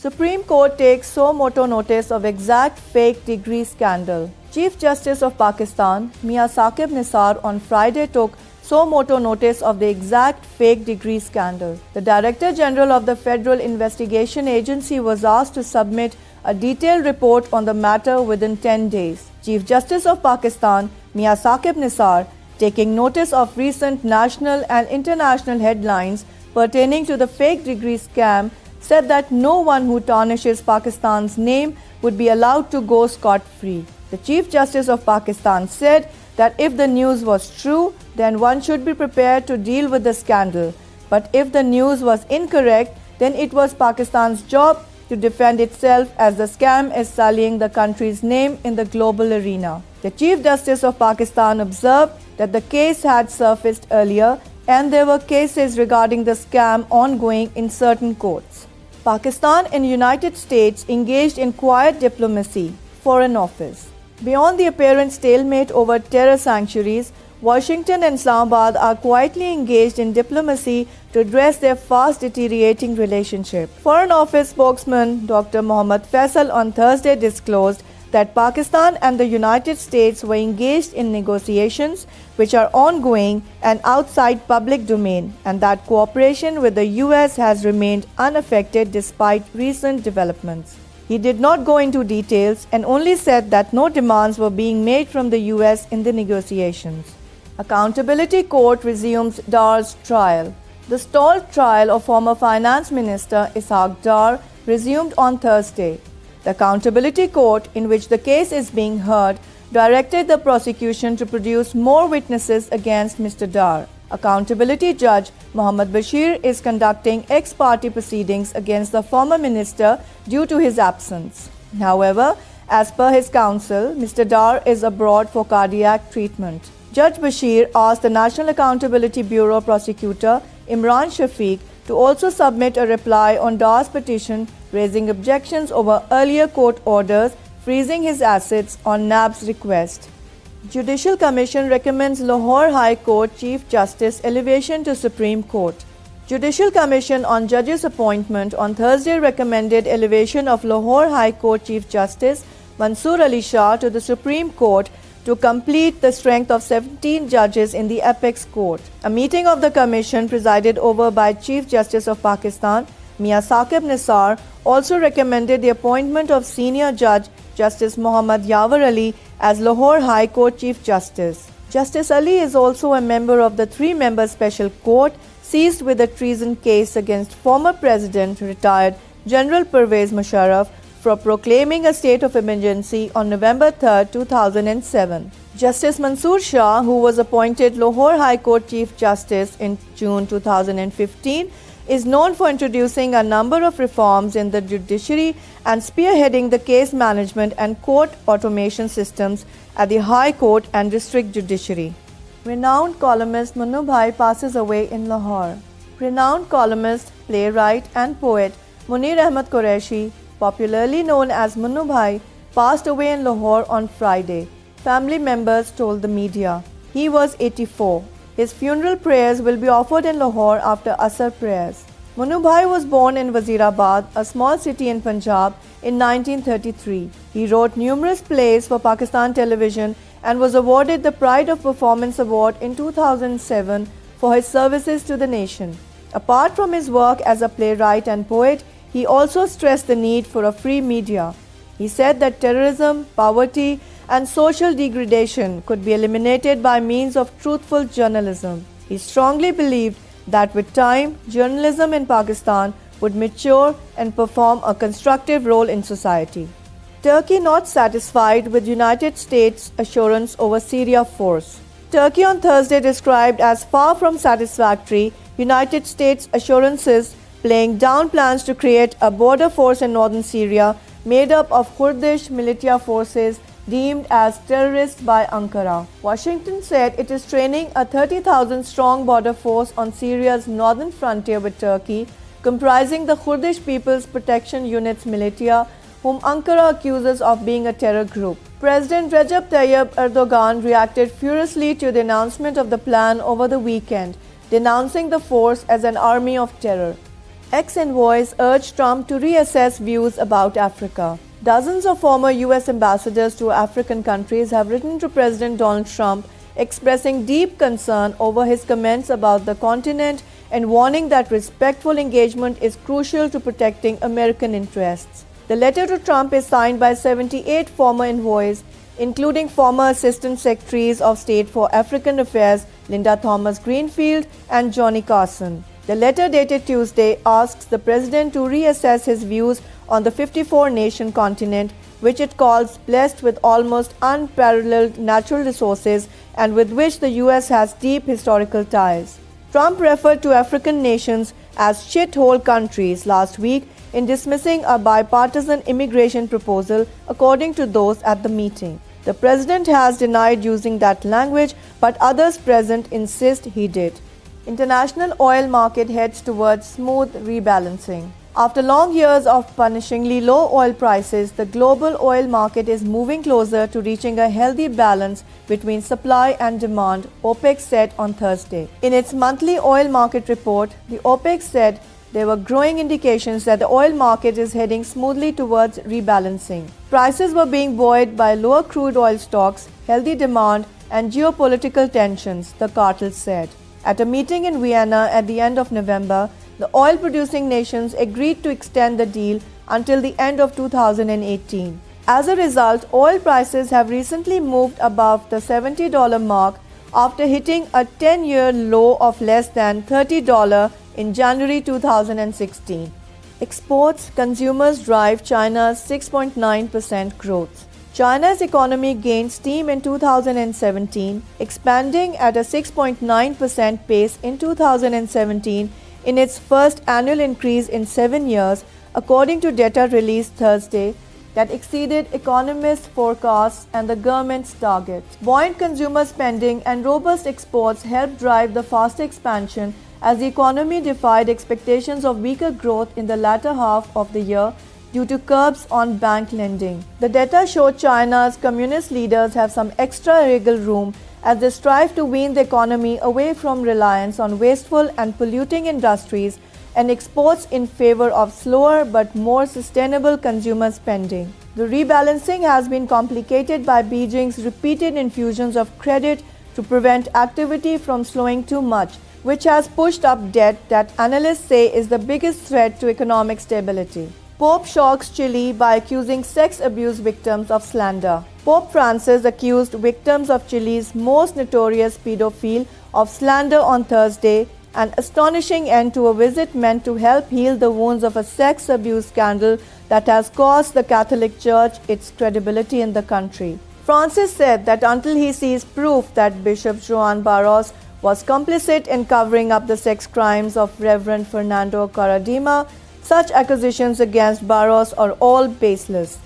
Supreme Court takes suo motu notice of exact fake degree scandal. Chief Justice of Pakistan, Mia Saqib Nisar, on Friday took suo motu notice of the exact fake degree scandal. The Director General of the Federal Investigation Agency was asked to submit a detailed report on the matter within 10 days. Chief Justice of Pakistan, Mia Saqib Nisar, taking notice of recent national and international headlines pertaining to the fake degree scam, said that no one who tarnishes Pakistan's name would be allowed to go scot-free. The Chief Justice of Pakistan said that if the news was true, then one should be prepared to deal with the scandal. But if the news was incorrect, then it was Pakistan's job to defend itself, as the scam is sullying the country's name in the global arena. The Chief Justice of Pakistan observed that the case had surfaced earlier and there were cases regarding the scam ongoing in certain courts. Pakistan and United States engaged in quiet diplomacy. Foreign Office. Beyond the apparent stalemate over terror sanctuaries, Washington and Islamabad are quietly engaged in diplomacy to address their fast deteriorating relationship. Foreign Office spokesman Dr. Mohammad Faisal on Thursday disclosed that Pakistan and the United States were engaged in negotiations which are ongoing and outside public domain, and that cooperation with the US has remained unaffected despite recent developments. He did not go into details and only said that no demands were being made from the US in the negotiations. Accountability Court resumes Dar's trial. The stalled trial of former Finance Minister Ishaq Dar resumed on Thursday. The Accountability Court, in which the case is being heard, directed the prosecution to produce more witnesses against Mr. Dar. Accountability Judge Mohammad Bashir is conducting ex parte proceedings against the former minister due to his absence. However, as per his counsel, Mr. Dar is abroad for cardiac treatment. Judge Bashir asked the National Accountability Bureau prosecutor Imran Shafiq to also submit a reply on Dar's petition raising objections over earlier court orders freezing his assets on NAB's request. Judicial Commission recommends Lahore High Court Chief Justice elevation to Supreme Court. Judicial Commission on Judges' appointment on Thursday recommended elevation of Lahore High Court Chief Justice Mansoor Ali Shah to the Supreme Court to complete the strength of 17 judges in the Apex Court. A meeting of the Commission presided over by Chief Justice of Pakistan, Mia Saqib Nisar, also recommended the appointment of Senior Judge Justice Muhammad Yawar Ali as Lahore High Court Chief Justice. Justice Ali is also a member of the 3-member Special Court seized with a treason case against former President, retired General Pervez Musharraf, for proclaiming a state of emergency on November 3, 2007. Justice Mansoor Shah, who was appointed Lahore High Court Chief Justice in June 2015, is known for introducing a number of reforms in the judiciary and spearheading the case management and court automation systems at the High Court and District Judiciary. Renowned columnist Mannu Bhai passes away in Lahore. Renowned columnist, playwright and poet Munir Ahmad Qureshi, popularly known as Mannu Bhai, passed away in Lahore on Friday. Family members told the media. He was 84. His funeral prayers will be offered in Lahore after Asr prayers. Mannu Bhai was born in Wazirabad, a small city in Punjab, in 1933. He wrote numerous plays for Pakistan television and was awarded the Pride of Performance Award in 2007 for his services to the nation. Apart from his work as a playwright and poet, he also stressed the need for a free media. He said that terrorism, poverty, and social degradation could be eliminated by means of truthful journalism. He strongly believed that with time, journalism in Pakistan would mature and perform a constructive role in society. Turkey not satisfied with United States assurance over Syria force. Turkey on Thursday described as far from satisfactory United States assurances playing down plans to create a border force in northern Syria made up of Kurdish militia forces deemed as terrorists by Ankara. Washington said it is training a 30,000-strong border force on Syria's northern frontier with Turkey, comprising the Kurdish People's Protection Unit's militia, whom Ankara accuses of being a terror group. President Recep Tayyip Erdogan reacted furiously to the announcement of the plan over the weekend, denouncing the force as an army of terror. Ex-envoys urged Trump to reassess views about Africa. Dozens of former U.S. ambassadors to African countries have written to President Donald Trump expressing deep concern over his comments about the continent and warning that respectful engagement is crucial to protecting American interests. The letter to Trump is signed by 78 former envoys, including former Assistant Secretaries of State for African Affairs Linda Thomas-Greenfield and Johnny Carson. The letter dated Tuesday asks the president to reassess his views on the 54-nation continent, which it calls blessed with almost unparalleled natural resources and with which the US has deep historical ties. Trump referred to African nations as shithole countries last week in dismissing a bipartisan immigration proposal, according to those at the meeting. The president has denied using that language, but others present insist he did. International oil market heads towards smooth rebalancing. After long years of punishingly low oil prices, the global oil market is moving closer to reaching a healthy balance between supply and demand, OPEC said on Thursday. In its monthly oil market report, the OPEC said there were growing indications that the oil market is heading smoothly towards rebalancing. Prices were being buoyed by lower crude oil stocks, healthy demand, and geopolitical tensions, the cartel said. At a meeting in Vienna at the end of November, the oil-producing nations agreed to extend the deal until the end of 2018. As a result, oil prices have recently moved above the $70 mark after hitting a 10-year low of less than $30 in January 2016. Exports, consumers drive China's 6.9% growth. China's economy gained steam in 2017, expanding at a 6.9% pace in 2017 in its first annual increase in 7 years, according to data released Thursday that exceeded economists' forecasts and the government's targets. Buoyant consumer spending and robust exports helped drive the faster expansion as the economy defied expectations of weaker growth in the latter half of the year due to curbs on bank lending. The data showed China's communist leaders have some extra wiggle room as they strive to wean the economy away from reliance on wasteful and polluting industries and exports in favor of slower but more sustainable consumer spending. The rebalancing has been complicated by Beijing's repeated infusions of credit to prevent activity from slowing too much, which has pushed up debt that analysts say is the biggest threat to economic stability. Pope shocks Chile by accusing sex abuse victims of slander. Pope Francis accused victims of Chile's most notorious pedophile of slander on Thursday, an astonishing end to a visit meant to help heal the wounds of a sex abuse scandal that has cost the Catholic Church its credibility in the country. Francis said that until he sees proof that Bishop Joan Barros was complicit in covering up the sex crimes of Reverend Fernando Karadima, such accusations against Barros are all baseless.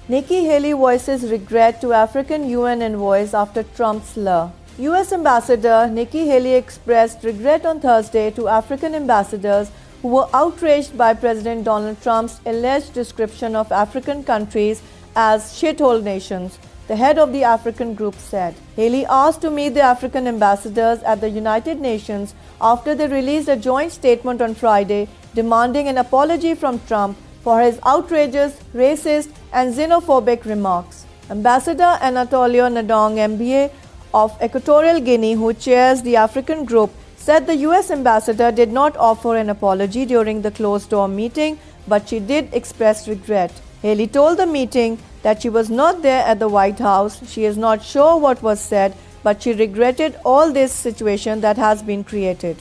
Nikki Haley voices regret to African UN envoys after Trump's slur. US Ambassador Nikki Haley expressed regret on Thursday to African ambassadors who were outraged by President Donald Trump's alleged description of African countries as shithole nations, the head of the African group said. Haley asked to meet the African ambassadors at the United Nations after they released a joint statement on Friday demanding an apology from Trump for his outrageous, racist, and xenophobic remarks. Ambassador Anatolio Ndong, MBA of Equatorial Guinea, who chairs the African group, said the US ambassador did not offer an apology during the closed-door meeting, but she did express regret. Haley told the meeting that she was not there at the White House. She is not sure what was said, but she regretted all this situation that has been created.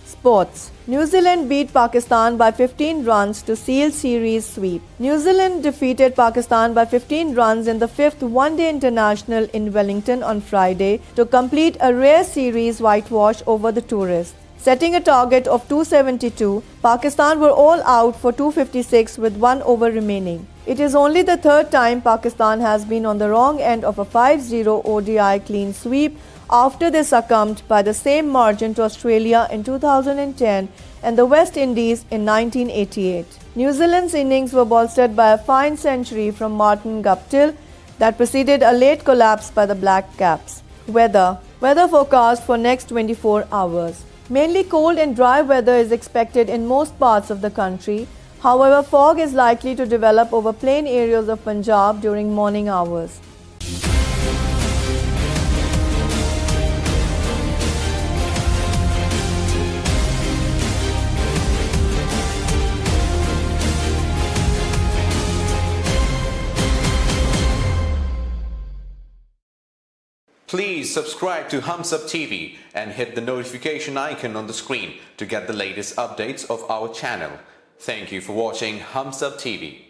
Sports. New Zealand beat Pakistan by 15 runs to seal series sweep. New Zealand defeated Pakistan by 15 runs in the fifth one-day international in Wellington on Friday to complete a rare series whitewash over the tourists. Setting a target of 272, Pakistan were all out for 256 with 1 over remaining. It is only the third time Pakistan has been on the wrong end of a 5-0 ODI clean sweep after they succumbed by the same margin to Australia in 2010 and the West Indies in 1988. New Zealand's innings were bolstered by a fine century from Martin Guptill that preceded a late collapse by the Black Caps. Weather forecast for next 24 hours. Mainly cold and dry weather is expected in most parts of the country. However, fog is likely to develop over plain areas of Punjab during morning hours. Please subscribe to Hums Up TV and hit the notification icon on the screen to get the latest updates of our channel. Thank you for watching Hums Up TV.